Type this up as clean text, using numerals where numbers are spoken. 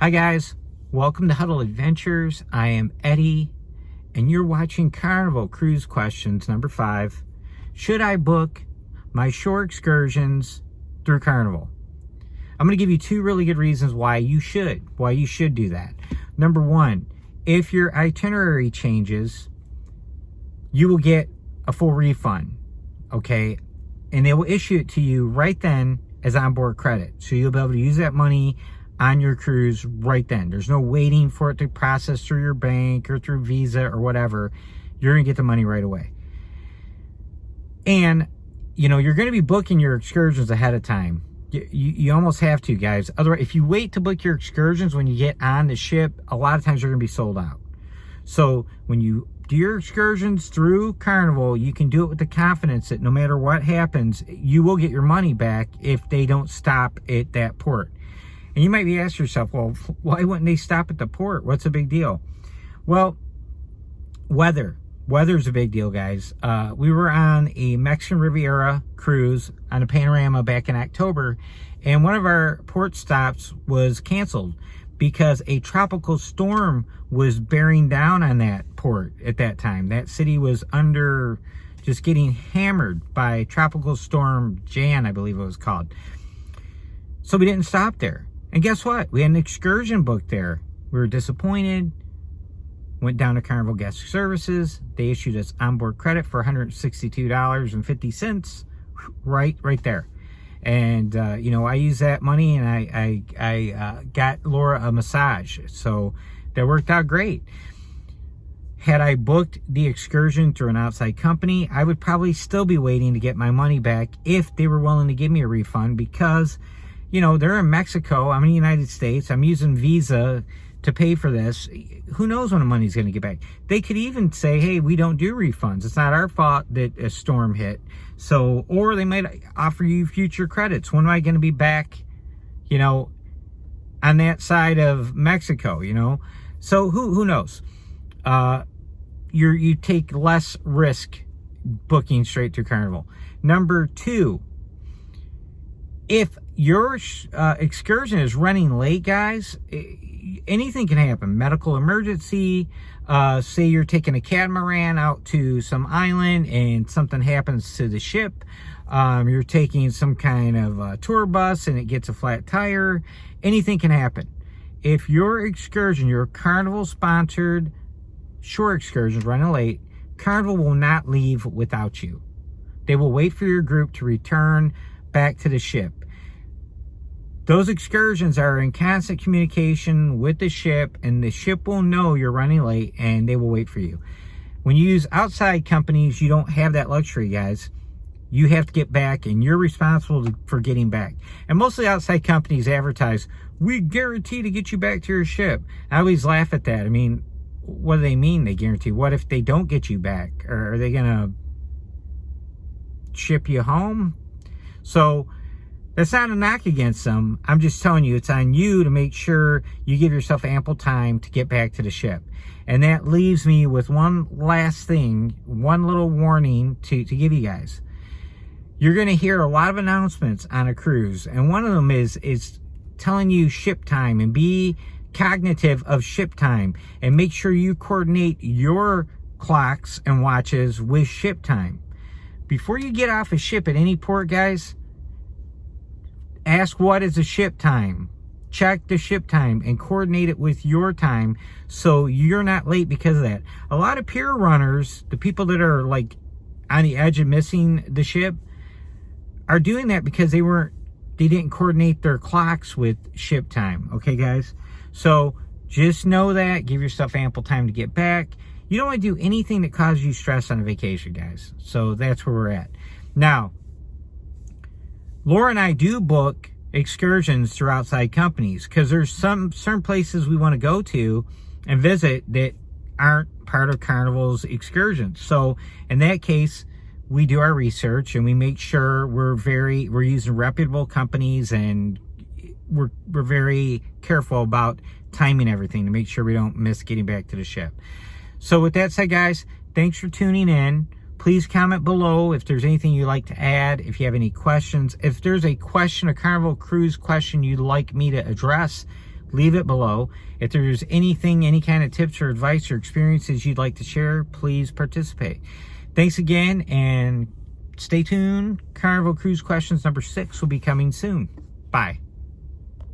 Hi guys, welcome to Huddle Adventures. I am Eddie, and you're watching Carnival Cruise Questions number 5. Should I book my shore excursions through Carnival? I'm going to give you 2 really good reasons why you should do that. Number 1, if your itinerary changes, you will get a full refund, okay? And they will issue it to you right then as onboard credit. So you'll be able to use that money on your cruise right then. There's no waiting for it to process through your bank or through Visa or whatever. You're gonna get the money right away. And you're gonna be booking your excursions ahead of time. You almost have to, guys. Otherwise, if you wait to book your excursions when you get on the ship, a lot of times you're gonna be sold out. So when you do your excursions through Carnival, you can do it with the confidence that no matter what happens, you will get your money back if they don't stop at that port. And you might be asking yourself, well, why wouldn't they stop at the port? What's the big deal? Well, weather. Weather's a big deal, guys. We were on a Mexican Riviera cruise on a Panorama back in October, and one of our port stops was canceled because a tropical storm was bearing down on that port at that time. That city was just getting hammered by Tropical Storm Jan, I believe it was called. So we didn't stop there. And guess what? We had an excursion booked there. We were disappointed. Went down to Carnival Guest Services. They issued us onboard credit for $162.50 right there. And, I used that money and I got Laura a massage. So that worked out great. Had I booked the excursion through an outside company, I would probably still be waiting to get my money back if they were willing to give me a refund because they're in Mexico, I'm in the United States, I'm using Visa to pay for this. Who knows when the money's going to get back? They could even say, hey, we don't do refunds. It's not our fault that a storm hit. So, or they might offer you future credits. When am I going to be back, on that side of Mexico, So who knows? You take less risk booking straight through Carnival. Number 2, if your excursion is running late, guys, anything can happen. Medical emergency, say you're taking a catamaran out to some island and something happens to the ship. You're taking some kind of tour bus and it gets a flat tire. Anything can happen. If your excursion, your Carnival-sponsored shore excursion is running late, Carnival will not leave without you. They will wait for your group to return back to the ship. Those excursions are in constant communication with the ship, and the ship will know you're running late and they will wait for you. When you use outside companies, you don't have that luxury, guys. You have to get back and you're responsible for getting back. And mostly outside companies advertise, we guarantee to get you back to your ship. I always laugh at that. I mean, what do they mean they guarantee? What if they don't get you back? Or are they going to ship you home? So that's not a knock against them. I'm just telling you, it's on you to make sure you give yourself ample time to get back to the ship. And that leaves me with one last thing, one little warning to give you guys. You're going to hear a lot of announcements on a cruise, and one of them is telling you ship time, and be cognitive of ship time, and make sure you coordinate your clocks and watches with ship time. Before you get off a ship at any port, guys, ask what is the ship time. Check the ship time and coordinate it with your time so you're not late because of that. A lot of pier runners, the people that are like on the edge of missing the ship, are doing that because they didn't coordinate their clocks with ship time. Okay, guys? So just know that. Give yourself ample time to get back. You don't want to do anything that causes you stress on a vacation, guys. So that's where we're at. Now, Laura and I do book excursions through outside companies because there's some certain places we want to go to and visit that aren't part of Carnival's excursions. So in that case, we do our research and we make sure we're using reputable companies, and we're very careful about timing everything to make sure we don't miss getting back to the ship. So with that said, guys, thanks for tuning in. Please comment below if there's anything you'd like to add, if you have any questions. If there's a Carnival Cruise question you'd like me to address, leave it below. If there's anything, any kind of tips or advice or experiences you'd like to share, please participate. Thanks again, and stay tuned. Carnival Cruise Questions number 6 will be coming soon. Bye.